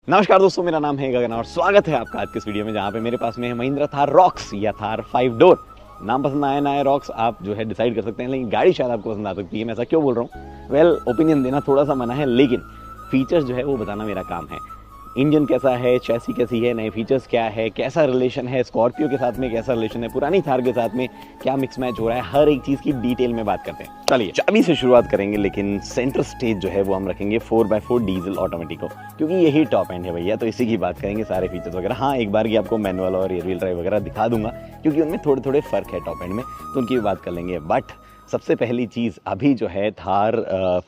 नमस्कार दोस्तों, मेरा नाम है गगन और स्वागत है आपका आज के इस वीडियो में, जहाँ पे मेरे पास में है महिंद्रा थार रॉक्स या थार 5 डोर। नाम पसंद आया ना आया रॉक्स आप जो है डिसाइड कर सकते हैं, लेकिन गाड़ी शायद आपको पसंद आ सकती है। मैं ऐसा क्यों बोल रहा हूँ? वेल, ओपिनियन देना थोड़ा सा मना है, लेकिन फीचर्स जो है वो बताना मेरा काम है। इंजन कैसा है, चैसी कैसी है, नए फीचर्स क्या है, कैसा रिलेशन है स्कॉर्पियो के साथ में, कैसा रिलेशन है पुरानी थार के साथ में, क्या मिक्स मैच हो रहा है, हर एक चीज़ की डिटेल में बात करते हैं। चलिए चाबी से शुरुआत करेंगे, लेकिन सेंटर स्टेज जो है वो हम रखेंगे 4x4 डीजल ऑटोमेटिक को, क्योंकि यही टॉप एंड है भैया। तो इसी की बात करेंगे, सारे फीचर्स वगैरह। हाँ, एक बार की आपको मैनुअल और रियर व्हील ड्राइव वगैरह दिखा दूंगा, क्योंकि उनमें थोड़े थोड़े फ़र्क है टॉप एंड में, तो उनकी भी बात कर लेंगे। बट सबसे पहली चीज़ अभी जो है थार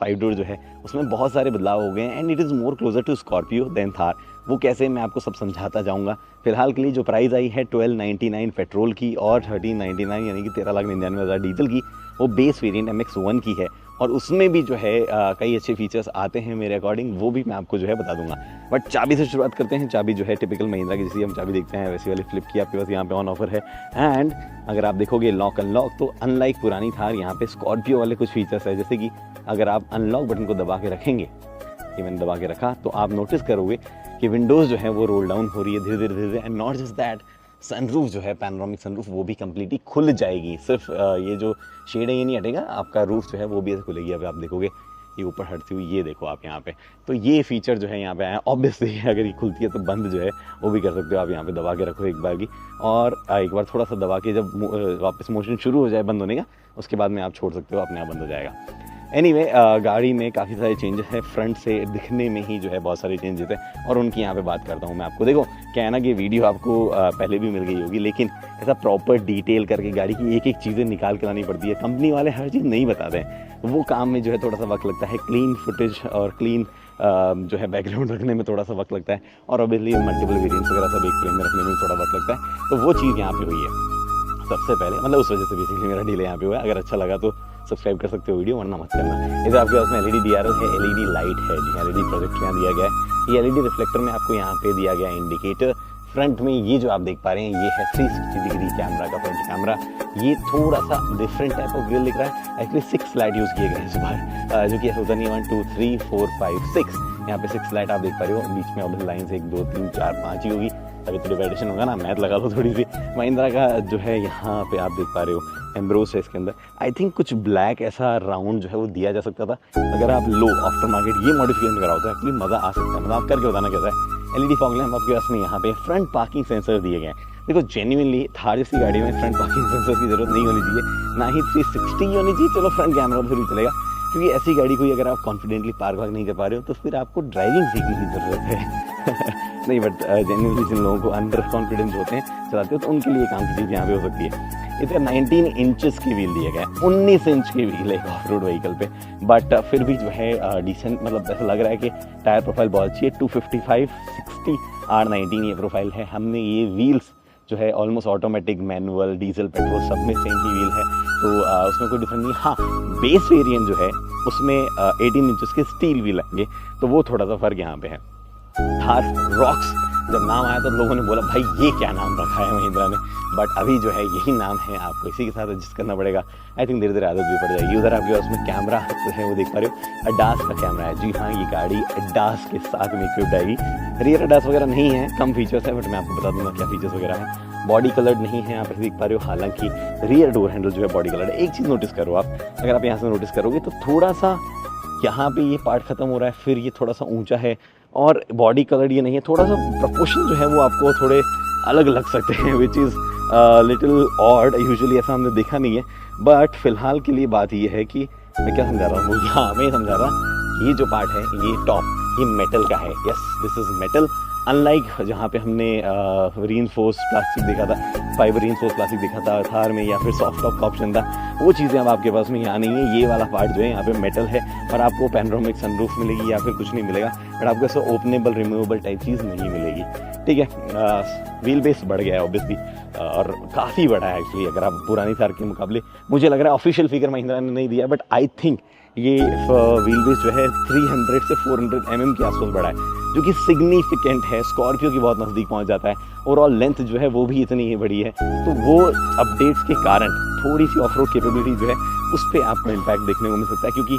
5 डोर जो है उसमें बहुत सारे बदलाव हो गए हैं, and it is more closer to Scorpio than Thar. वो कैसे, मैं आपको सब समझाता जाऊंगा। फिलहाल के लिए जो प्राइस आई है 1299 पेट्रोल की और 1399 यानी कि 13,99,000 डीजल की, वो बेस वेरिएंट MX-1 की है, और उसमें भी जो है कई अच्छे फीचर्स आते हैं मेरे अकॉर्डिंग, वो भी मैं आपको जो है बता दूंगा। बट चाबी से शुरुआत करते हैं। चाबी जो है टिपिकल महिंद्रा की जैसी हम चाबी देखते हैं वैसी वाली फ्लिप की आपके पास यहाँ पे ऑन ऑफर है। एंड अगर आप देखोगे लॉक अनलॉक, तो अनलाइक पुरानी थार यहाँ पे स्कॉर्पियो वाले कुछ फीचर्स है, जैसे कि अगर आप अनलॉक बटन को दबा के रखेंगे, ये मैंने दबा के रखा, तो आप नोटिस करोगे कि विंडोज़ जो है वो रोल डाउन हो रही है धीरे धीरे धीरे। And not just that, sunroof जो है पैनोरामिक सनरूफ वो भी कम्प्लीटली खुल जाएगी। सिर्फ ये जो शेड है ये नहीं हटेगा, आपका रूफ जो है वो भी ऐसे खुलेगी। अब आप देखोगे ये ऊपर हटती हुई, ये देखो आप यहाँ पे, तो ये फीचर जो है यहाँ पे आया। ऑब्वियसली अगर ये खुलती है तो बंद जो है वो भी कर सकते हो आप, यहाँ पे दबा के रखो एक बार की, और एक बार थोड़ा सा दबा के जब वापस मोशन शुरू हो जाए बंद होने का, उसके बाद में आप छोड़ सकते हो, अपने आप बंद हो जाएगा। एनीवे, गाड़ी में काफ़ी सारे चेंजेस हैं। फ्रंट से दिखने में ही जो है बहुत सारे चेंजेस हैं, और उनकी यहाँ पे बात करता हूँ मैं आपको। देखो क्या है ना कि वीडियो आपको पहले भी मिल गई होगी, लेकिन ऐसा प्रॉपर डिटेल करके गाड़ी की एक एक चीज़ें निकाल के लानी पड़ती है। कंपनी वाले हर चीज़ नहीं बताते हैं, वो काम में जो है थोड़ा सा वक्त लगता है। क्लीन फुटेज और क्लीन जो है बैकग्राउंड रखने में थोड़ा सा वक्त लगता है, और ऑब्वियसली मल्टीपल वेरिएंट्स वगैरह सब एक फ्रेम में रखने में थोड़ा वक्त लगता है। तो वो चीज़ यहाँ पे हुई है सबसे पहले, मतलब उस वजह से बेसिकली मेरा डिले यहाँ पे हुआ है। अगर अच्छा लगा तो सब्सक्राइब कर सकते हो वीडियो, वरना मत करना। इधर आपके पास में LED DRL है, LED लाइट है जी, LED प्रोजेक्टर यहाँ दिया गया है। ये LED रिफ्लेक्टर में आपको यहाँ पे दिया गया है इंडिकेटर। फ्रंट में ये जो आप देख पा रहे हैं ये है 360 डिग्री कैमरा का फ्रंट कैमरा। ये थोड़ा सा डिफरेंट टाइप ऑफ ग्रिल दिख रहा है। एक्चुअली 6 लाइट यूज़ किए गए इस बार, जो कि होता नहीं है 1 2 3 4 5 6। यहाँ पे 6 लाइट आप देख पा रहे हो, बीच में ऑब्वियस लाइन से 1 2 3 4 5 ही होगी, अभी तो डिवाइडेशन होगा ना, मैथ लगा लो थोड़ी सी। महिंद्रा का जो है यहाँ पे आप देख पा रहे हो एम्ब्रोस है इसके अंदर। आई थिंक कुछ ब्लैक ऐसा राउंड जो है वो दिया जा सकता था। अगर आप लो आफ्टर मार्केट ये मॉडिफिकेशन कराओ तो एक्चुअली मज़ा आ सकता है। मतलब आप करके बताना कैसा है। LED फॉग लैंप आपके पास में यहाँ पे फ्रंट पार्किंग सेंसर दिए गए हैं। देखो जेन्युइनली थार जैसी गाड़ी में फ्रंट पार्किंग सेंसर की जरूरत नहीं होनी चाहिए, ना ही 360 होनी चाहिए। चलो फ्रंट कैमरा फिर भी चलेगा, क्योंकि ऐसी गाड़ी को अगर आप कॉन्फिडेंटली पार्क वार्क नहीं कर पा रहे हो तो फिर आपको ड्राइविंग सीखने की ज़रूरत है। नहीं, बट जेन्युइनली जिन लोगों को अंडर कॉन्फिडेंस होते हैं चलाते हो, तो उनके लिए काम की चीज़ यहाँ पे हो सकती है। इधर 19 इंचेस की व्हील दिया गया है, 19 इंच की व्हील है ऑफ रोड व्हीकल पे, बट फिर भी जो है डिसेंट, मतलब ऐसा लग रहा है कि टायर प्रोफाइल बहुत अच्छी है। 255 60 R19 ये प्रोफाइल है। हमने ये व्हील्स जो है almost automatic, manual, diesel, petrol सब में सेम ही व्हील है, तो उसमें कोई डिफरेंस नहीं। हाँ, बेस वेरिएंट जो है उसमें 18 इंचेस के स्टील व्हील आएंगे, तो वो थोड़ा सा फर्क यहाँ पे है। थार रॉक्स जब नाम आया तो लोगों ने बोला भाई ये क्या नाम रखा है महिंद्रा ने, बट अभी जो है यही नाम है, आपको इसी के साथ एडजस्ट करना पड़ेगा। आई थिंक धीरे धीरे आदत भी पड़ जाएगी। उधर आपके पास में कैमरा जो है वो देख पा रहे हो, अडास का कैमरा है। जी हाँ, ये गाड़ी अडास के साथ में इक्विप्ड आएगी। रियर अडास वगैरह नहीं है, कम फीचर्स है, बट मैं आपको बता दूंगा क्या फीचर्स वगैरह है। बॉडी कलर्ड नहीं है, आप देख पा रहे हो, हालांकि रियर डोर हैंडल जो है बॉडी कलर्ड है। एक चीज़ नोटिस करो आप, अगर आप यहाँ से नोटिस करोगे तो थोड़ा सा यहाँ पे ये पार्ट खत्म हो रहा है, फिर ये थोड़ा सा ऊंचा है, और बॉडी कलर ये नहीं है। थोड़ा सा प्रोपोर्शन जो है वो आपको थोड़े अलग लग सकते हैं, which is little odd. Usually ऐसा हमने देखा नहीं है, बट फिलहाल के लिए बात ये है कि मैं क्या समझा रहा हूँ, हाँ मैं समझा रहा, ये जो पार्ट है ये टॉप, ये मेटल का है। Yes, this is metal. Unlike जहाँ पे हमने रीइंफोर्स प्लास्टिक देखा था, फाइबर रीइंफोर्स प्लास्टिक देखा था थार में, या फिर सॉफ्ट टॉप का ऑप्शन था, वो चीज़ें अब आपके पास में यहाँ नहीं है। ये वाला पार्ट जो है यहाँ पे मेटल है, और आपको पैनोरामिक सनरूफ मिलेगी या फिर कुछ नहीं मिलेगा, बट आपको ऐसा ओपनेबल रिमूवेबल टाइप चीज़ नहीं मिलेगी। ठीक है, व्हील बेस बढ़ गया है ऑब्वियसली, और काफ़ी बड़ा है एक्चुअली अगर आप पुरानी थार के मुकाबले। मुझे लग रहा है ऑफिशियल फिगर महिंद्रा ने नहीं दिया, बट आई थिंक ये व्हील बेस जो है 300 से 400 mm के आसपास बड़ा है, जो कि सिग्निफिकेंट है। स्कॉर्पियो की बहुत नज़दीक पहुंच जाता है। ओवरऑल लेंथ जो है वो भी इतनी ही बड़ी है, तो वो अपडेट्स के कारण थोड़ी सी ऑफ रोड कैपेबिलिटी जो है उस पर आपको इम्पैक्ट देखने को मिल सकता है, क्योंकि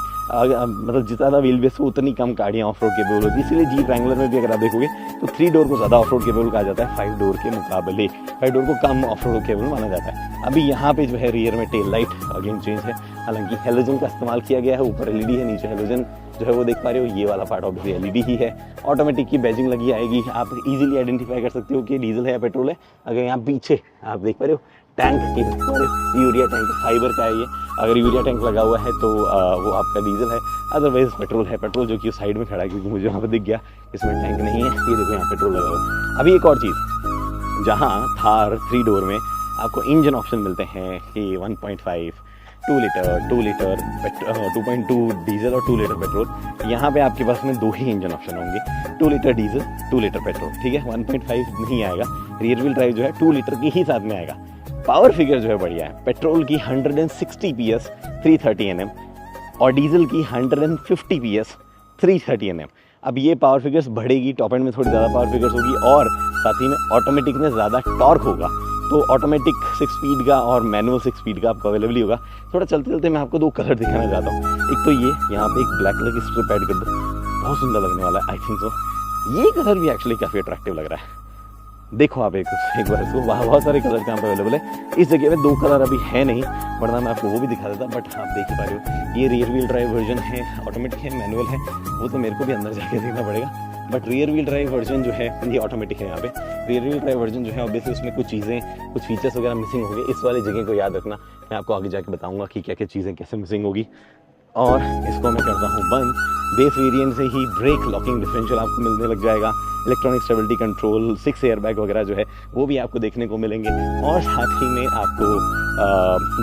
मतलब जितना व्हील बेस हो उतनी कम गाड़ियाँ ऑफ रोड केपेबल होती है। इसलिए जीप रैंगलर में भी अगर आप देखोगे तो 3 डोर को ज़्यादा ऑफ रोड केपेबल कहा जाता है 5 डोर के मुकाबले। 5 डोर को कम ऑफ रोड केपेबल माना जाता है। अभी यहाँ पे जो है रियर में टेल लाइट अगेन चेंज है, हालांकि हेलोजन का इस्तेमाल किया गया है। ऊपर एलईडी है, नीचे हेलोजन जो है वो देख पा रहे हो। ये वाला पार्ट ऑब्वियसली एलईडी ही है। ऑटोमेटिक की बैजिंग लगी आएगी, आप इजीली आइडेंटिफाई कर सकते हो कि डीजल है या पेट्रोल है। अगर यहाँ पीछे आप देख पा रहे हो टैंक की यूरिया टैंक फाइबर का है ये। अगर यूरिया टैंक लगा हुआ है तो वो आपका डीजल है, अदरवाइज पेट्रोल है। पेट्रोल जो कि साइड में खड़ा है, क्योंकि मुझे वहाँ पर दिख गया इसमें टैंक नहीं है। ये देखो यहाँ पेट्रोल लगा हुआ है। अभी एक और चीज़, जहाँ थार 3 डोर में आपको इंजन ऑप्शन मिलते हैं कि 1.5, 2 लीटर, 2 लीटर 2.2 डीजल और 2 लीटर पेट्रोल। यहाँ पे आपके पास में 2 ही इंजन ऑप्शन होंगे, 2 लीटर डीजल, 2 लीटर पेट्रोल, ठीक है। 1.5 नहीं आएगा। रियर व्हील ड्राइव जो है 2 लीटर की ही साथ में आएगा। पावर फिगर जो है बढ़िया है, पेट्रोल की 160 PS 330 Nm और डीजल की 150 PS 330 Nm। अब ये पावर फिगर्स बढ़ेगी, टॉप एंड में थोड़ी ज़्यादा पावर फिगर्स होगी और साथ ही में ऑटोमेटिक में ज़्यादा टॉर्क होगा। तो ऑटोमेटिक 6 स्पीड का और मैनुअल 6 स्पीड का आपको अवेलेबल ही होगा। थोड़ा चलते चलते मैं आपको 2 कलर दिखाना चाहता हूँ। एक तो ये यहाँ पे एक ब्लैक कलर की स्ट्रिप ऐड कर दो, बहुत सुंदर लगने वाला है आई थिंक सो। ये कलर भी एक्चुअली काफ़ी अट्रैक्टिव लग रहा है। देखो आप एक बार इसको, बहुत सारे कलर यहाँ पे अवेलेबल है। इस जगह पे 2 कलर अभी है नहीं, वरना मैं आपको वो भी दिखा देता, बट आप देख ही पा रहे हो। ये रियर व्हील ड्राइव वर्जन है, ऑटोमेटिक है, मैनुअल है, वो तो मेरे को भी अंदर जाके देखना पड़ेगा। But rear wheel drive version जो है ये ऑटोमेटिक है। यहाँ पे रियर व्हील ड्राइव वर्जन जो है ऑब्वियसली उसमें कुछ चीज़ें, कुछ फीचर्स वगैरह मिसिंग होंगे। इस वाली जगह को याद रखना, मैं आपको आगे जाके बताऊँगा कि क्या क्या चीज़ें कैसे मिसिंग होगी। और इसको मैं करता हूँ बंद। बेस वेरिएंट से ही ब्रेक लॉकिंग डिफरेंशियल आपको मिलने लग जाएगा, इलेक्ट्रॉनिक स्टेबिलिटी कंट्रोल, 6 एयरबैग वगैरह जो है वो भी आपको देखने को मिलेंगे। और साथ ही में आपको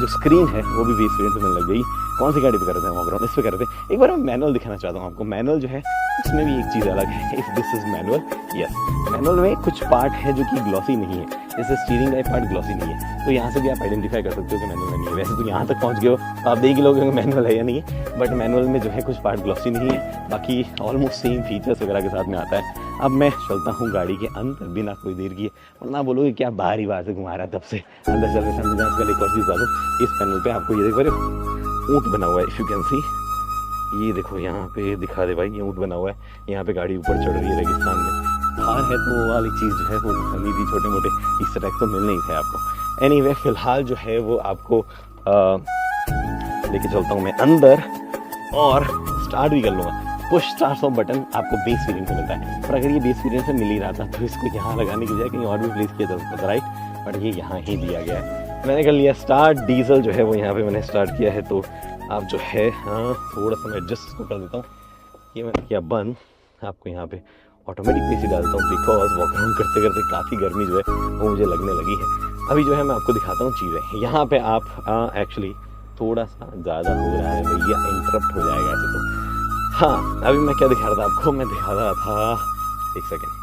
जो स्क्रीन है वो भी बेस वेरिएंट से मिलने लग गई। कौन सी गाड़ी पे कर रहे थे हम अगर इस पे कर रहे थे। एक बार मैं मैनुअल दिखाना चाहता हूँ आपको। मैनुअल जो है उसमें भी एक चीज़ अलग है। If this is manual, yes, manual में कुछ पार्ट है जो कि ग्लॉसी नहीं है, जैसे स्टीयरिंग का पार्ट ग्लॉसी नहीं है। तो यहाँ से भी आप आइडेंटिफाई कर सकते हो कि मैनुअल में नहीं है। वैसे तो यहाँ तक पहुँच गए हो तो आप देख ही लोगे मैनुअल है या नहीं है, बट मैनुअल में जो है कुछ पार्ट ग्लॉसी नहीं है, बाकी ऑलमोस्ट सेम फीचर्स वगैरह के साथ में आता है। अब मैं चलता हूँ गाड़ी के अंदर बिना कोई देर किए, वरना बोलोगे क्या बाहर ही बाहर से घुमा रहा है तब से। अंदर चल रहे सामने एक और चीज़ बता दूँ, इस पैनल पे आपको ये देख रहे हो ऊँट बना हुआ है, इफ़ यू कैन सी। ये देखो यहाँ पे दिखा दे भाई, ये ऊँट बना हुआ है। यहाँ पे गाड़ी ऊपर चढ़ रही है रेगिस्तान में। थार है तो वो वाली चीज़ जो है वो दिखानी थी, छोटे मोटे इस तरह तो मिल नहीं थे आपको। एनीवे फिलहाल जो है वो आपको लेके चलता हूँ मैं अंदर और स्टार्ट भी कर लूँगा। पुश स्टार्ट ऑफ बटन आपको बेस वेरिएंट से मिलता है, पर अगर ये बेस वेरिएंट से मिल ही रहा था तो इसको यहाँ लगाने की बजाय कहीं और भी प्लेस किया जा सकता था, राइट। बट ये यहाँ ही दिया गया है। मैंने कर लिया स्टार्ट। डीजल जो है वो यहाँ पे मैंने स्टार्ट किया है, तो आप जो है हाँ थोड़ा सा मैं एडजस्ट इसको कर देता हूँ। ये मैंने किया बंद। आपको यहाँ पे ऑटोमेटिक पे डालता हूँ, बिकॉज वॉक अराउंड करते करते काफ़ी गर्मी जो है वो मुझे लगने लगी है। अभी जो है मैं आपको दिखाता हूँ चीज़ें। यहाँ पे आप एक्चुअली थोड़ा सा ज़्यादा हो रहा है भैया, इंटरप्ट हो जाएगा ऐसे तो। हाँ, अभी मैं क्या दिखा रहा था आपको, मैं दिखा रहा था, एक सेकेंड,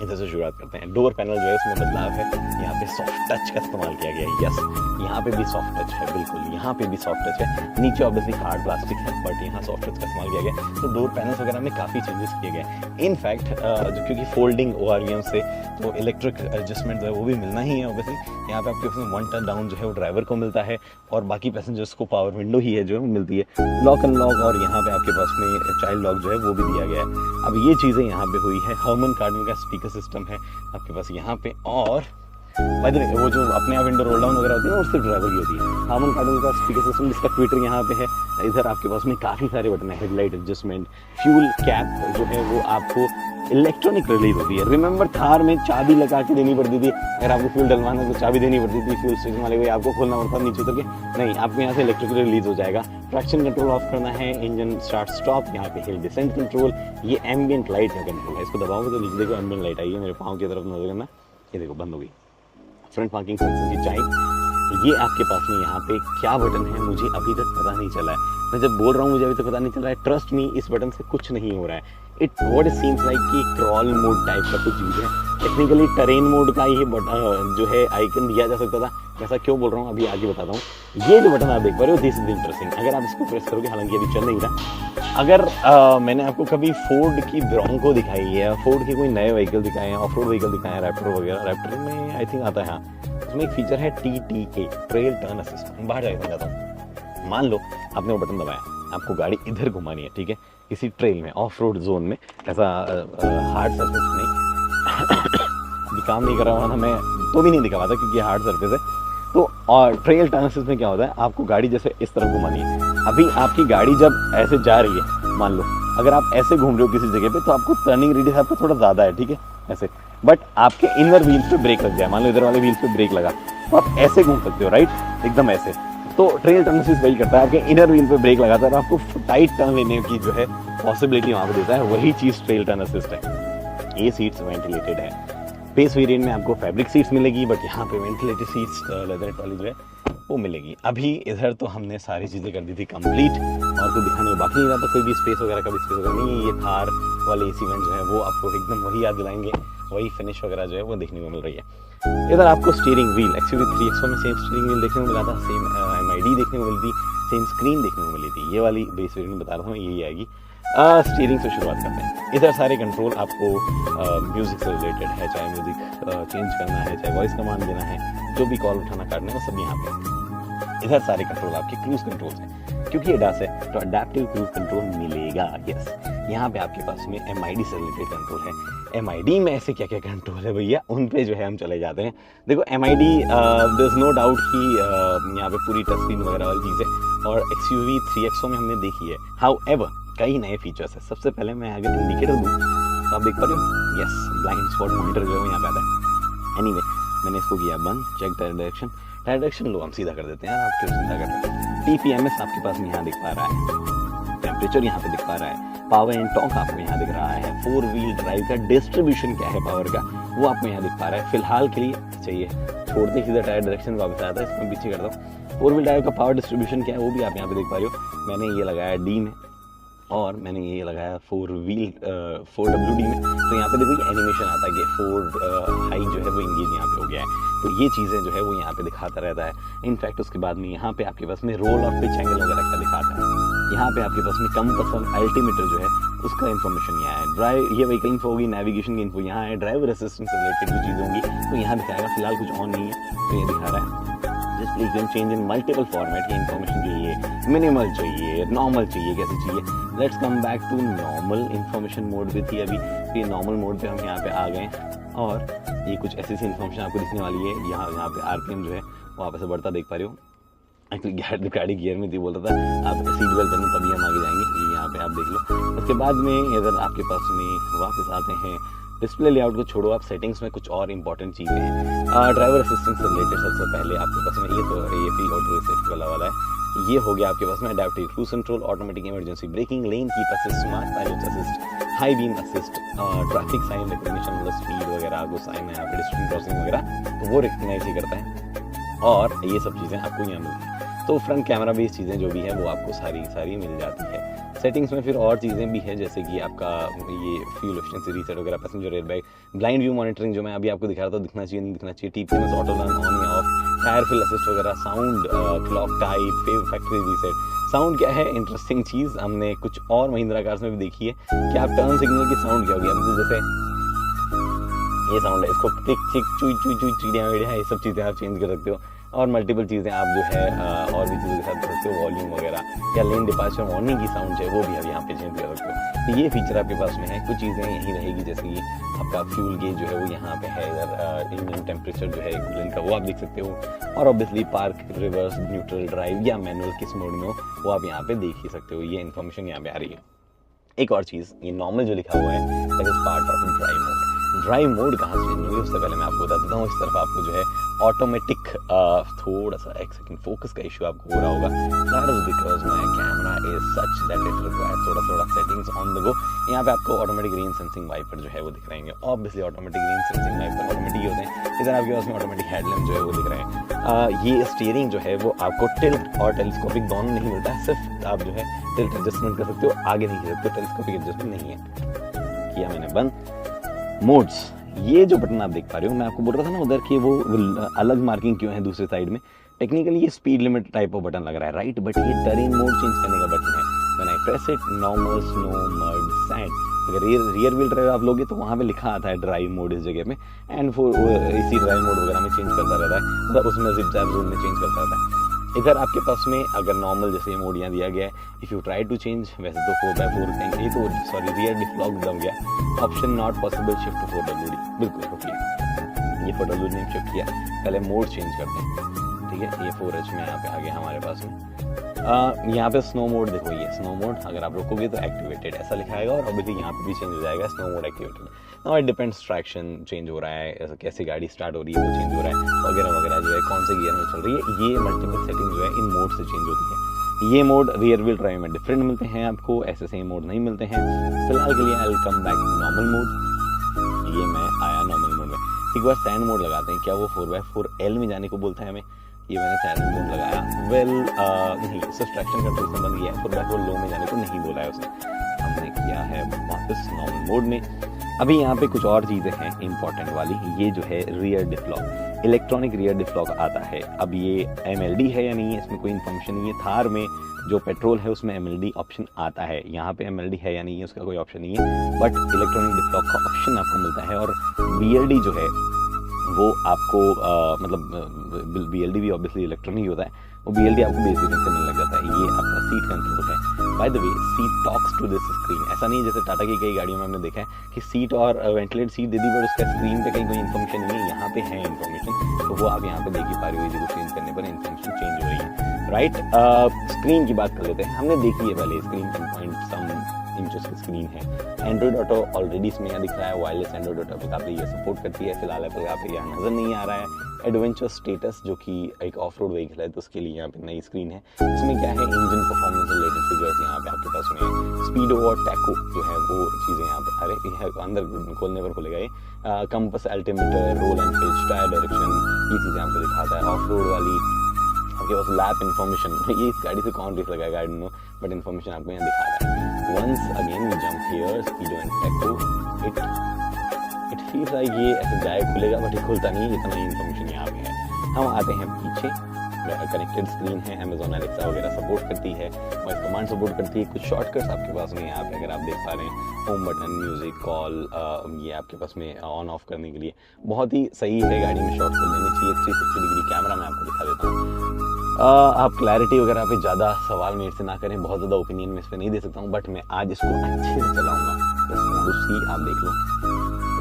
इधर से शुरुआत करते हैं। डोर पैनल जो है उसमें बदलाव है। यहाँ पे सॉफ्ट टच का इस्तेमाल किया गया है। यस, यहाँ पे भी सॉफ्ट टच है, बिल्कुल यहाँ पे भी सॉफ्ट टच है। नीचे ऑब्वियसली हार्ड प्लास्टिक है, बट यहाँ सॉफ्ट टच का इस्तेमाल किया गया। तो डोर पैनल्स वगैरह में काफ़ी चेंजेस किए गए। इनफैक्ट जो क्योंकि फोल्डिंग ORVM से तो इलेक्ट्रिक एडजस्टमेंट जो है वो भी मिलना ही है ऑब्वियसली। यहाँ पे आपके उसमें 1 टर्न डाउन जो है वो ड्राइवर को मिलता है और बाकी पैसेंजर्स को पावर विंडो ही है जो है वो मिलती है। लॉक अनलॉक और यहाँ पे आपके पास में चाइल्ड लॉक जो है वो भी दिया गया है। अब ये चीज़ें यहाँ पे हुई है। हर्मन कार्डन का स्पीकर सिस्टम है आपके पास यहाँ पे। और बाय द वे वो जो अपने आप विंडो रोल डाउन वगैरह होती है वो सिर्फ ड्राइवर की होती है। हार्मन कार्डन का स्पीकर सिस्टम, जिसका ट्विटर यहाँ पे है। इधर आपके पास में काफ़ी सारे बटन है, हेडलाइट एडजस्टमेंट, फ्यूल कैप जो है वो आपको इलेक्ट्रॉनिक रिलीज होती है। रिमेंबर थार में चाबी लगा के देनी पड़ती थी, अगर आपको फ्यूल डलवाना तो चाबी देनी पड़ती थी फ्यूल स्टेशन वाले को, आपको खोलना पड़ता नीचे उतर के। नहीं, आपको यहाँ से इलेक्ट्रिक रिलीज हो जाएगा। ट्रैक्शन कंट्रोल ऑफ करना है, इंजन स्टार्ट स्टॉप, यहाँ पे हिल डिसेंट कंट्रोल, ये एम्बियंट लाइट का कंट्रोल है। इसको दबाओगे तो नीचे देखो एम्बियंट लाइट आई है, मेरे पाँव की तरफ नजर करना, ये देखो बंद हो गई। फ्रंट पार्किंग सेंसर की चाइम, ये आपके पास में यहाँ पे क्या बटन है मुझे अभी तक पता नहीं चला है। मैं जब बोल रहा हूँ मुझे अभी तक पता नहीं चल रहा है, ट्रस्ट मी, इस बटन से कुछ नहीं हो रहा है। It what it seems like कि क्रॉल मोड टाइप का कुछ चीज़ है। टेक्निकली टरेन मोड का ये बटन जो है आइकन दिया जा सकता था। ऐसा क्यों बोल रहा हूँ अभी आगे बताता हूँ। ये जो बटन आप देख पा रहे हो, दिस इज इंटरेस्टिंग। अगर आप इसको प्रेस करोगे, हालांकि अभी चल नहीं रहा। अगर मैंने आपको कभी फोर्ड की ब्रोंको दिखाई है, फोर्ड के कोई नए व्हीकल दिखाए हैं, ऑफ रोड व्हीकल दिखाए हैं, रैप्टर वगैरह, रैप्टर में आई थिंक आता है, हाँ, उसमें एक फीचर है TTA, ट्रेल टर्न असिस्ट। बाहर जाके समझाता हूँ। मान लो आपने वो बटन दबाया, आपको गाड़ी इधर घुमानी है, ठीक है, किसी ट्रेल में, ऑफ रोड जोन में, ऐसा हार्ड सरफेस नहीं अभी काम नहीं कर रहा हूँ ना मैं, तो भी नहीं दिखा पाता क्योंकि हार्ड सरफेस है। तो और ट्रेल टर्न्स में क्या होता है, आपको गाड़ी जैसे इस तरफ घुमानी है। अभी आपकी गाड़ी जब ऐसे जा रही है, मान लो अगर आप ऐसे घूम रहे हो किसी जगह पे, तो आपको टर्निंग रेडियस आपका थोड़ा ज़्यादा है, ठीक है, ऐसे, बट आपके इनर व्हील्स पे ब्रेक लग जाए, मान लो इधर वाले व्हील्स पे ब्रेक लगा, तो आप ऐसे घूम सकते हो, राइट, एकदम ऐसे। तो ट्रेल टर्न असिस्ट वही करता है, आपके इनर व्हील पे ब्रेक लगाता है और आपको टाइट टर्न लेने की जो है पॉसिबिलिटी वहाँ पे देता है, वही चीज़ ट्रेल टर्न असिस्ट है। ये सीट्स वेंटिलेटेड है। बेस वेरिएंट में आपको फैब्रिक सीट्स मिलेगी, बट यहाँ पे वेंटिलेटेड सीट्स लेदर वाली जो है वो मिलेगी। अभी इधर तो हमने सारी चीज़ें कर दी थी कंप्लीट, और कोई दिखाने बाकी नहीं रहा, तो कोई भी स्पेस वगैरह का भी स्पेस वगैरह नहीं है। ये थार वाले एसी वेंट जो है वो आपको एकदम वही याद दिलाएंगे, वही फिनिश वगैरह जो है वो देखने को मिल रही है। इधर आपको स्टीयरिंग व्हील XUV 3XO में सेम स्टीयरिंग व्हील देखने को मिला था, सेम MID देखने को मिलती, सेम स्क्रीन देखने को मिली थी। ये वाली बेस वेरिएंट बता रहा हूँ, यही आएगी। स्टीयरिंग से शुरुआत करते हैं। इधर सारे कंट्रोल आपको म्यूजिक से रिलेटेड है, चाहे म्यूजिक चेंज करना है, चाहे वॉइस कमांड देना है, जो भी कॉल उठाना काटना है, वो सब यहाँ पे। इधर सारे कंट्रोल आपके क्रूज कंट्रोल हैं, क्योंकि ये डास है तो अडेप्टिव क्रूज कंट्रोल मिलेगा। यस, यहाँ पे आपके पास में MID से रिलेटेड कंट्रोल है। MID में ऐसे क्या क्या कंट्रोल है भैया, उन पे जो है हम चले जाते हैं। देखो MID there is no doubt कि यहाँ पे पूरी टच स्क्रीन वगैरह वाली चीज़ है, और XUV 3XO में हमने देखी है। हाउएवर कई नए फीचर्स है। सबसे पहले मैं अगर इंडिकेटर दूँ तो आप देख पा रहे हो, यस, ब्लाइंड स्पॉट मॉनिटर जो है यहाँ पे आता है। एनीवे, मैंने इसको किया बंद। चेक डायरेक्शन लो, हम सीधा कर देते हैं यार, आप क्यों चिंता कर रहे हैं। TPMS आपके पास में यहाँ दिख पा रहा है, टेम्परेचर यहाँ पे दिख पा रहा है, पावर एंड टॉर्क आपको यहाँ दिख रहा है, 4 व्हील ड्राइव का डिस्ट्रीब्यूशन क्या है पावर का, वो आपको यहाँ दिख पा रहा है। फिलहाल के लिए चाहिए, छोड़ते सीधा टायर डायरेक्शन वापस आता है, इसमें पीछे करता हूँ। 4 व्हील ड्राइव का पावर डिस्ट्रीब्यूशन क्या है वो भी आप यहाँ पे देख पा रहे हो। मैंने ये लगाया D में, और मैंने ये लगाया 4WD में। तो यहाँ पे देखो ये एनिमेशन आता है कि 4 हाई जो है वो इंगेज यहाँ पे हो गया है। तो ये चीज़ें जो है वो यहाँ पे दिखाता रहता है। इनफैक्ट उसके बाद में यहाँ पे आपके पास में रोल और पिच एंगल वगैरह का दिखाता है। यहाँ पे आपके पास में कंपास और अल्टीमीटर जो है उसका इन्फॉर्मेशन यहाँ है। ड्राइव, ये व्हीकल इन्फो होगी, नेविगेशन की इन्फो यहाँ है, ड्राइवर असिस्टेंस से रिलेटेड जो चीज़ें होंगी तो यहाँ दिखाएगा। फिलहाल कुछ ऑन नहीं है तो ये दिखा रहा है। Just you can change in multiple format की इन्फॉर्मेशन चाहिए, मिनिमल चाहिए, नॉर्मल चाहिए, कैसे चाहिए। Let's come back to normal. Information mode भी थी अभी, तो ये नॉर्मल मोड पे हम यहाँ पे आ गए, और ये कुछ ऐसी इन्फॉर्मेशन आपको दिखने वाली है। यहाँ पे RPM जो है वो आप ऐसे बढ़ता देख पा रहे हो। एक्चुअली गाड़ी गियर में थी, बोलता था आप सीट बेल्ट पहनो तभी हम आगे जाएंगे, ये यहाँ पे आप देख लो। उसके बाद में इधर आपके पास में वापस आते हैं। डिस्प्ले लेआउट को छोड़ो, आप सेटिंग्स में कुछ और इंपॉर्टेंट चीज़ें हैं। ड्राइवर असिस्टेंस से रिलेटेड सबसे पहले आपके पास में ये तो AFE ऑटो रीसेट वाला है। ये हो गया आपके पास में adaptive cruise control, automatic emergency braking, lane keep assist, smart pilot assist, high beam assist, traffic sign recognition, मतलब स्पीड वगैरह को साइन है यहाँ पे, डिस्टेंस क्रॉसिंग वगैरह तो वो रिकग्नाइज ही करता है, और ये सब चीज़ें आपको यहाँ मिलती हैं। तो फ्रंट कैमरा बेस्ड चीज़ें जो भी है वो आपको सारी मिल जाती है। सेटिंग्स में फिर और चीज़ें भी हैं, जैसे कि आपका ये फ्यूल एफिशिएंसी रीसेट वगैरह, passenger airbag, blind view monitoring जो मैं अभी आपको दिखा रहा था, दिखना चाहिए नहीं दिखना चाहिए, TPMS ऑटो लर्न ऑन या ऑफ, टायर फिल असिस्ट वगैरह, sound clock type, factory reset. Sound क्या है, इंटरेस्टिंग चीज़ हमने कुछ और महिंद्रा कार्स में भी देखी है कि आप टर्न सिग्नल की साउंड क्या होगी। अब जैसे ये साउंड है, इसको टिक टिक चुई चुई चुई चिड़िया विड़िया, ये सब चीज़ें आप चेंज कर सकते हो, और मल्टीपल चीज़ें आप जो है और भी चीज़ों के साथ कर सकते हो, वॉल्यूम वगैरह या लेन डिपार्चर वार्निंग की साउंड है वो भी आप यहाँ पे चेंज कर सकते हो। तो ये फीचर आपके पास में है। कुछ चीज़ें यही रहेगी, जैसे कि आपका फ्यूल गेज जो है वो यहाँ पे है, इधर इंजन टेम्परेचर जो है कूलेंट का वो आप देख सकते हो, और obviously park, reverse, neutral drive या मैनुअल किस मोड में हो वो आप यहाँ पे देख ही सकते हो। ये इन्फॉर्मेशन यहाँ पे आ रही है। एक और चीज़, ये नॉर्मल जो लिखा हुआ है that is part of drive mode. Drive mode कहाँ से चेंज होगी उससे पहले मैं आपको बता देता हूँ। इस तरफ आपको जो है ऑटोमेटिक थोड़ा सा एक सेकंड फोकस का इशू आपको हो रहा होगा, that is because my camera is such that it requires थोड़ा सेटिंग्स ऑन द गो। यहाँ पे आपको ऑटोमेटिक रेन सेंसिंग वाइपर जो है वो दिख रहेंगे। Obviously automatic rain sensing wiper automatic होते हैं। इधर आपके पास में ऑटोमेटिक हेडलैम्प जो है वो दिख रहे हैं। ये स्टीयरिंग जो है वो आपको टिल्ट और टेलीस्कोपिक दोनों नहीं मिलता है, सिर्फ आप जो है टिल्ट एडजस्टमेंट कर सकते हो, आगे नहीं कर सकते, टेलीस्कोपिक एडजस्टमेंट नहीं है। किया मैंने बंद। मोड्स, ये जो बटन आप देख पा रहे हो, मैं आपको बोल रहा था ना उधर कि वो अलग मार्किंग क्यों है दूसरे साइड में, टेक्निकली ये speed limit type off button लग रहा है, राइट, बट ये टर्न मोड चेंज करने का बटन है। When I press it, normal, snow, mud, sand, अगर रियर व्हील ड्राइव आप लोगे तो वहाँ पे लिखा आता है ड्राइव मोड इस जगह में, एंड इसी ड्राइव मोड वगैरह में चेंज करता रहता है, मतलब उसमें जिप जैप जोन में चेंज करता रहता है। इधर आपके पास में अगर नॉर्मल जैसे मोड यहाँ दिया गया है, if you try to change, वैसे तो 4x4 ये तो सॉरी रियर डिफ्लॉग दब गया, option not possible shift to 4WD, बिल्कुल रुकिए, ये 4WD ने शिफ्ट किया, पहले मोड चेंज करते हैं, ठीक है। ये 4H में यहाँ पे आ गया हमारे पास में, यहाँ पे स्नो मोड देखो, ये स्नो मोड अगर आप रोकोगे तो एक्टिवेटेड ऐसा लिखा आएगा, और अभी यहाँ पे भी चेंज हो जाएगा snow mode activated. Now it depends, traction change हो रहा है, कैसे गाड़ी स्टार्ट हो रही है वो चेंज हो रहा है, वगैरह वगैरह जो है, कौन से गियर में चल रही है, ये मल्टीपल सेटिंग जो है इन मोड से चेंज होती है। ये मोड रियर व्हील ड्राइव में डिफरेंट मिलते हैं आपको, ऐसे सेम मोड नहीं मिलते हैं। फिलहाल के लिए I will come back to normal mode. ये मैं आया नॉर्मल मोड में, एक बार सैंड मोड लगाते हैं, क्या वो 4x4L में जाने को बोलता है हमें, ये मैंने सैंड मोड लगाया, वेल नहीं, सब्सट्रैक्शन कंट्रोल से बंद किया है, 4x4 लो में जाने को नहीं बोला है उसने, हमने किया है वापस नॉर्मल मोड में। अभी यहाँ पे कुछ और चीज़ें हैं इंपॉर्टेंट वाली, ये जो है रियर डिफ्लॉग, इलेक्ट्रॉनिक रियर डिफ्लॉग आता है। अब ये MLD है या नहीं है, इसमें कोई इन्फॉर्मेशन नहीं है। थार में जो पेट्रोल है उसमें MLD ऑप्शन आता है, यहाँ पे MLD है या नहीं है उसका कोई ऑप्शन नहीं है, बट इलेक्ट्रॉनिक डिफ्लॉग का ऑप्शन आपको मिलता है। और BLD जो है वो आपको मतलब BLD भी ऑब्वियसली इलेक्ट्रॉनिक ही होता है, वो BLD आपको बेसिक से मिलने लग जाता है। ये आपका सीट कंट्रोल है, by the way seat talks to this screen, ऐसा नहीं जैसे टाटा की कई गाड़ियों में हमने देखा है कि सीट और ventilate seat they the, but उसका स्क्रीन पे कहीं कोई इन्फॉर्मेशन नहीं है, यहाँ पे है इन्फॉर्मेशन, तो वो आप यहाँ पे देख ही पा रही हो, इसको चेंज करने पर इन्फॉर्मेशन चेंज हो रही है, राइट। स्क्रीन की बात कर लेते हैं, हमने देखी है पहले स्क्रीन 10.some इंचेस की स्क्रीन है। एंड्रॉइड ऑटो ऑलरेडी इसमें यहाँ दिख रहा है, वायरलेस एंड्रॉइड ऑटो पे काफ़ी ये सपोर्ट करती है, फिलहाल एप्पल यहाँ पे यहाँ नज़र नहीं आ रहा है। एडवेंचर स्टेटस जो कि एक ऑफ रोड व्हीकल है, तो उसके लिए यहाँ पे नई स्क्रीन है। इसमें क्या है, इंजन परफॉर्मेंस रिलेटेड फिगर्स यहाँ पे आपके पास में है। स्पीडो और टैको जो है वो चीज़ें यहाँ पे, अरे ये अंदर खोलने पर खुलेगा ये, compass, altimeter, roll and pitch, tyre direction, ये चीज़ें आपको दिखाता है। ऑफ रोड वाली आपके पास लैप इन्फॉर्मेशन, ये इस गाड़ी से कौन रेस लगाएगा I don't know, but information आपको यहाँ दिखा रहा है। Once again we jump here, speedo and tacho, it feels like ये ऐसे जाए खुलेगा, बट ये खुलता नहीं, इतना ही इन्फॉर्मेशन यहाँ पे है। हम आते हैं पीछे, कनेक्टेड स्क्रीन है, Amazon Alexa वगैरह सपोर्ट करती है, वॉइस कमांड सपोर्ट करती है, कुछ शॉर्टकट्स आपके पास में यहाँ पे अगर आप देख पा रहे हैं, होम बटन, म्यूजिक, कॉल, ये आपके पास में ऑन ऑफ करने के लिए बहुत ही सही है, गाड़ी में शॉर्टकट देनी चाहिए। 360 डिग्री कैमरा मैं आपको दिखा देता हूँ। आप क्लैरिटी वगैरह पे ज़्यादा सवाल मेरे से ना करें, बहुत ज़्यादा ओपिनियन में इस पर नहीं दे सकता हूँ, बट मैं आज इसको अच्छे से चलाऊँगा, बस आप देख लो,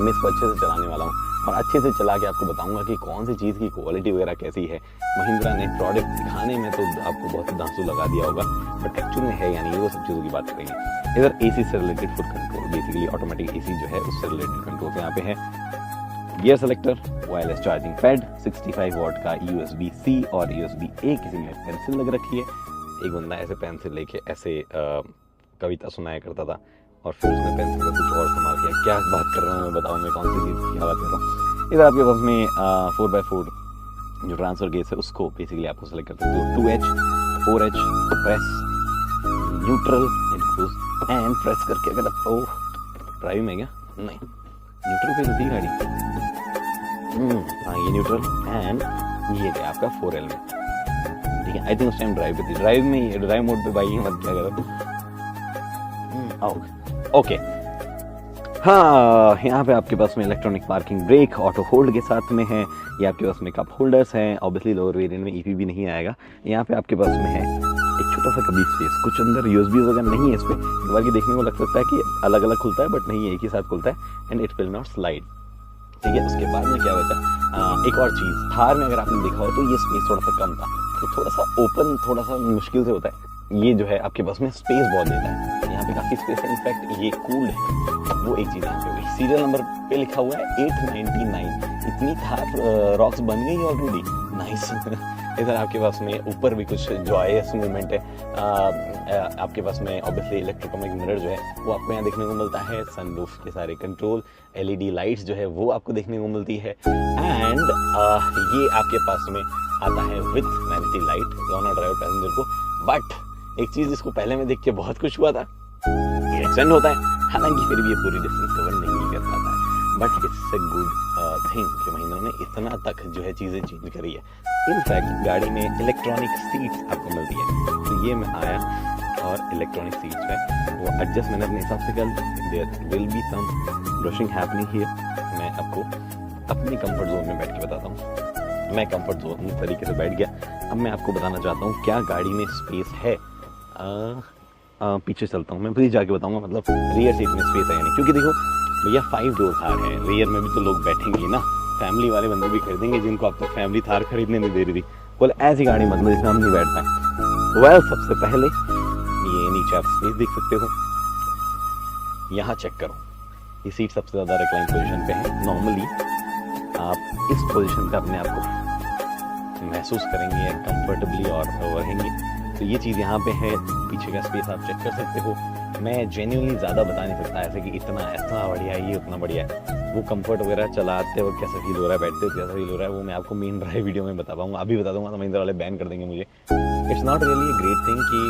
मैं इसको अच्छे से चलाने वाला हूँ और अच्छे से चला के आपको बताऊंगा कि कौन सी चीज़ की क्वालिटी वगैरह कैसी है। महिंद्रा ने प्रोडक्ट दिखाने में तो आपको बहुत दांसू लगा दिया होगा, बट एक्चुअल में है या नहीं वो सब चीज़ों की बात करेंगे। इधर AC से related foot control, basically automatic AC जो है उससे रिलेटेड कंट्रोल यहाँ पे है। Gear selector, wireless charging pad, 65 what का USB-C और USB-A, किसी में पेंसिल लग रखी है। एक बंदा ऐसे पेंसिल लेके ऐसे कविता सुनाया करता था और फिर उसने पेंसिल का कुछ और इस्तेमाल किया। क्या बात कर रहा हूँ मैं, बताओ मैं कौन सी चीज़ की बात कर रहा हूँ। इधर आपके पास में 4x4 जो ट्रांसफर केस है उसको बेसिकली आपको सेलेक्ट कर सकते हो। 2H, 4H, press, neutral, and press करके अगर आप ड्राइव में क्या नहीं न्यूट्रल पे होती है गाड़ी, हाँ ये न्यूट्रल, एंड ये है आपका 4L में, ठीक है। आई थिंक उस टाइम ड्राइव पे थी, ड्राइव में ड्राइव मोड पे भाई मत क्या करो। ओके, हाँ यहाँ पे आपके पास में electronic parking brake auto hold के साथ में है। ये आपके पास में कप होल्डर्स हैं, ऑब्वियसली लोअर वेरिएंट में EP भी नहीं आएगा। यहाँ पे आपके पास में है एक छोटा सा कभी स्पेस, कुछ अंदर USB वगैरह नहीं है इस पर, एक बार की देखने को लग सकता है कि अलग अलग खुलता है, बट नहीं, एक ही साथ खुलता है and it will not slide, ठीक है। उसके बाद में क्या बचा, एक और चीज़, थार में अगर आपने देखा हो तो ये स्पेस थोड़ा सा कम था, तो थोड़ा सा ओपन थोड़ा सा मुश्किल से होता है। ये जो है आपके पास में स्पेस बहुत देता है, यहाँ पे काफ़ी स्पेस है, इनफैक्ट ये कूल है, वो एक चीज़ यहाँ पे हुई। सीरियल नंबर पे लिखा हुआ है 899, इतनी थार रॉक्स बन गई ऑलरेडी, नाइस। इधर आपके पास में ऊपर भी कुछ जॉयस मूवमेंट है। आपके पास में ऑब्वियसली इलेक्ट्रोकॉमिक मिरर जो है वो आपको यहाँ देखने को मिलता है, सनरूफ के सारे कंट्रोल, LED लाइट्स जो है वो आपको देखने को मिलती है, एंड ये आपके पास में आता है विथ वैनिटी लाइट, दोनों ड्राइवर पैसेंजर को। बट एक चीज़ जिसको पहले में देख के बहुत खुश हुआ था, ये एक्सटेंड होता है, हालांकि फिर भी ये पूरी डिस्टेंस कवर नहीं कर पाता है, but it's a good thing कि महिंद्रा ने इतना तक जो है चीज़ें चेंज करी है। इनफैक्ट गाड़ी में इलेक्ट्रॉनिक सीट्स आपको मिलती है, तो ये मैं आया और इलेक्ट्रॉनिक सीट्स जो है वो एडजस्ट मैंने अपने हिसाब से कर, there will be some brushing happening here. मैं आपको अपनी कंफर्ट जोन में बैठ के बताता हूँ। मैं कंफर्ट जोन तरीके से बैठ गया, अब मैं आपको बताना चाहता हूँ क्या गाड़ी में स्पेस है। पीछे चलता हूँ मैं, फिर जाके बताऊंगा मतलब रियर सीट में स्पेस है या नहीं। क्योंकि देखो भैया 5 डोर थार है, रियर में भी तो लोग बैठेंगे ना, फैमिली वाले बंदे भी खरीदेंगे जिनको अब तक फैमिली थार खरीदने नहीं दे रही थी। बोले ऐसी गाड़ी मतलब जिसमें हम नहीं बैठ पाए। वेल सबसे पहले ये नीचे आप स्पेस देख सकते हो, यहाँ चेक करो, ये सीट सबसे ज़्यादा रिक्लाइन पोजीशन पे है। नॉर्मली आप इस पोजीशन पे अपने आप को महसूस करेंगे कंफर्टेबली और रहेंगे। तो ये चीज़ यहाँ पे है। पीछे का स्पेस आप चेक कर सकते हो। मैं जेन्युइनली ज़्यादा बता नहीं सकता ऐसे कि इतना ऐसा बढ़िया है, ये उतना बढ़िया है। वो कंफर्ट वगैरह चलाते वक्त कैसा फील हो रहा है, बैठते वक्त कैसा फील हो रहा है, वो मैं आपको मेन ड्राइव वीडियो में बता पाऊंगा। अभी बता दूंगा तो महिंद्रा वाले बैन कर देंगे मुझे। It's not really great thing कि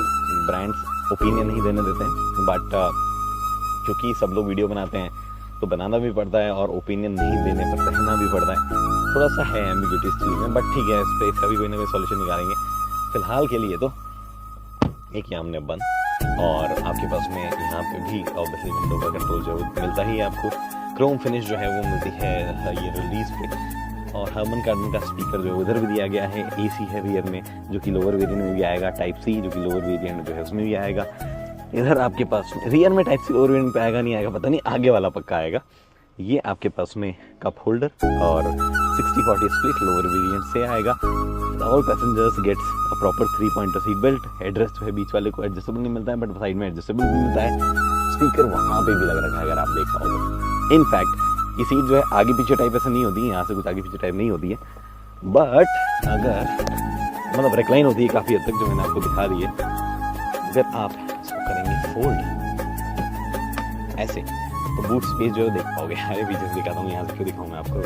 ब्रांड्स ओपिनियन नहीं देने देते हैं, बट क्योंकि सब लोग वीडियो बनाते हैं तो बनाना भी पड़ता है और ओपिनियन नहीं देने पर सहना भी पड़ता है। थोड़ा सा है एम्बिग्यूटी इस चीज़ में, बट ठीक है, इस पर इसका भी कोई ना कोई सॉल्यूशन निकालेंगे। फिलहाल के लिए तो एक यहाँ हमने बंद, और आपके पास में यहाँ पे भी ऑब्वियसली विंडो का कंट्रोल जो मिलता ही है आपको। क्रोम फिनिश जो है वो मिलती है ये रिलीज पे, और हर्मन कार्डन का स्पीकर जो है उधर भी दिया गया है। एसी है रियर में जो कि लोअर वेरिएंट में भी आएगा, टाइप सी जो कि लोअर वेरिएंट जो है उसमें भी आएगा। इधर आपके पास रियर में टाइप सी लोअर वेरिएंट पे आएगा नहीं आएगा पता नहीं, आगे वाला पक्का आएगा। ये आपके पास में कप होल्डर और 60-40 स्प्लिट लोअर वेरिएंट से आएगा। All passengers gets a proper three pointer seat belt. Address जो है बीच वाले को एडजस्टेबल नहीं मिलता है, बट साइड में एडजस्टेबल भी मिलता है। स्पीकर वहाँ पे भी लग रखा है अगर आप देख पाओ तो। इनफैक्ट ये सीट जो है आगे पीछे टाइप ऐसा नहीं होती है, यहाँ से कुछ आगे पीछे टाइप नहीं होती है, बट अगर मतलब रिक्लाइन होती है काफ़ी हद तक, जो मैंने आपको दिखा दी है। अगर आप इसको करेंगे फोल्ड ऐसे तो बूट स्पेस जो है देख पाओगे। अरे पीछे से दिखाता हूँ, यहाँ से क्यों दिखाऊँ मैं आपको।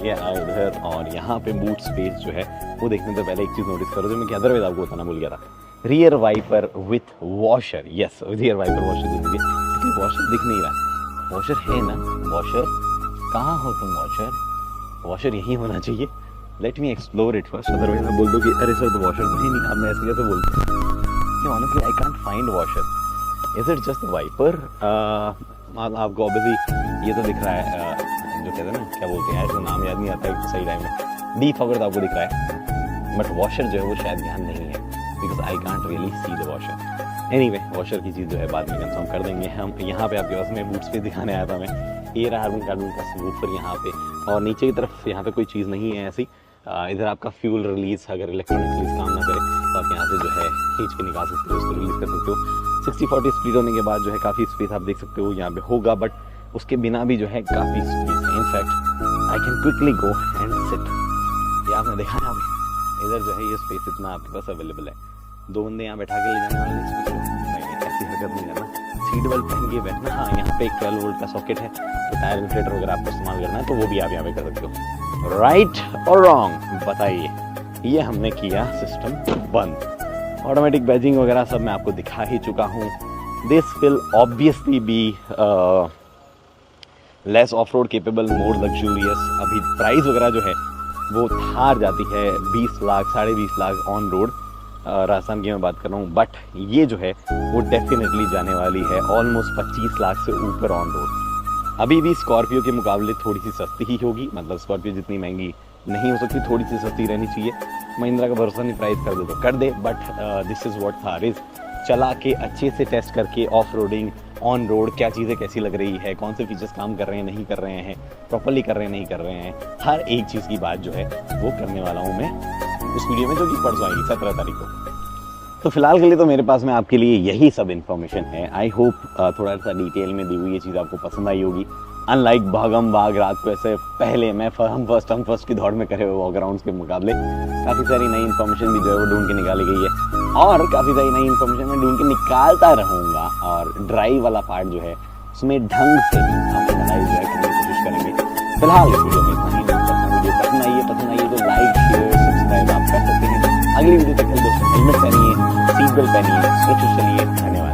ये आए इधर, और यहाँ पे बूट स्पेस जो है वो देखने से पहले एक चीज़ नोटिस करो जो मैं अदरवाइज आपको बताना भूल गया था। Rear wiper with washer. Yes, rear wiper washer दे दीजिए, लेकिन वॉशर दिख नहीं रहा। वॉशर है ना, वॉशर कहाँ हो तुम? वॉशर यही होना चाहिए। Let me explore it first, otherwise मैं बोल दूँ कि अरे सर तो वॉशर तो है नहीं, आप मैं ऐसे कैसे बोलते हैं? Honestly I can't find washer. Is it just wiper? आपको ऑब्वियसली ये तो दिख रहा है, जो कहते हैं ना, क्या बोलते हैं, इसका नाम याद नहीं आता है सही टाइम में। डीफॉगर तो आपको दिख रहा है, बट वॉशर जो है वो शायद ध्यान नहीं है, because I can't really see the washer. Anyway, washer की चीज़ जो है बाद में कंफर्म कर देंगे हम। यहाँ पे आपके पास में बूट स्पेस दिखाने आया था मैं। ये रहा हार्मन कार्डन का सबवूफर यहाँ पे, और नीचे की तरफ यहाँ पे कोई चीज़ नहीं है ऐसी। इधर आपका फ्यूल रिलीज, अगर इलेक्ट्रॉनिक रिलीज काम ना करे तो आप यहाँ से जो है खींच के निकाल सकते हो, उसको रिलीज कर सकते हो। 60-40 स्पीड होने के बाद जो है काफ़ी स्पेस आप देख सकते हो यहाँ पे होगा, बट उसके बिना भी जो है काफ़ी स्पेस है। In fact I can quickly go and sit. ये आपने देखा है अभी, इधर जो है ये स्पेस इतना आपके पास अवेलेबल है। 2 बंदे यहाँ बैठा के ले जाना वाले, ऐसी हरकत नहीं करना। सीट बेल्ट पहन के बैठना। हाँ, यहाँ पे एक 12 वोल्ट का सॉकेट है, तो टायर इन्फ्लेटर वगैरह आपको इस्तेमाल करना है तो वो भी आप यहाँ पे कर सकते हो। राइट और रॉन्ग बताइए? ये हमने किया सिस्टम बंद। ऑटोमेटिक बैजिंग वगैरह सब मैं आपको दिखा ही चुका हूँ। This will obviously be less of road capable, more luxurious. अभी प्राइस वगैरह जो है वो थार जाती है 20 लाख, 20.5 लाख ऑन रोड, राजस्थान की मैं बात कर रहा हूँ, बट ये जो है वो डेफिनेटली जाने वाली है ऑलमोस्ट 25 लाख से ऊपर ऑन रोड। अभी भी स्कॉर्पियो के मुकाबले थोड़ी सी सस्ती ही होगी, मतलब स्कॉर्पियो जितनी महंगी नहीं हो सकती, थोड़ी सी सस्ती रहनी चाहिए। महिंद्रा का भरोसा नहीं, प्राइस कर दे तो कर दे, but this is what Thar is. चला के अच्छे से टेस्ट करके ऑफ रोडिंग, ऑन रोड क्या चीज़ें कैसी लग रही है, कौन से फीचर्स काम कर रहे हैं नहीं कर रहे हैं, प्रॉपर्ली कर रहे हैं नहीं कर रहे हैं, हर एक चीज़ की बात जो है वो करने वाला हूँ मैं उस वीडियो में, जो कि परसों आएगी 17 तारीख को। तो फिलहाल के लिए तो मेरे पास में आपके लिए यही सब इन्फॉर्मेशन है। आई होप थोड़ा सा डिटेल में दी हुई ये चीज़ आपको पसंद आई होगी। अनलाइक भागम भाग रात को ऐसे पहले मैं हम फर्स्ट की दौड़ में करे हुए वॉकअराउंड्स के मुकाबले काफ़ी सारी नई इन्फॉर्मेशन भी जो है वो ढूंढ के निकाली गई है, और काफ़ी सारी नई इन्फॉर्मेशन मैं ढूंढ के निकालता रहूँगा। और ड्राइव वाला पार्ट जो है उसमें ढंग से हम एनालाइज जो है करने की कोशिश करेंगे। फिलहाल इस वीडियो में इतना ही। वीडियो पसंद आई है तो लाइक शेयर सब्सक्राइब आप कर सकते हैं। अगली वीडियो तक दोस्तों हेलमेट पहनिए, सीट बेल्ट पहनिए, सुरक्षित चलिए। धन्यवाद।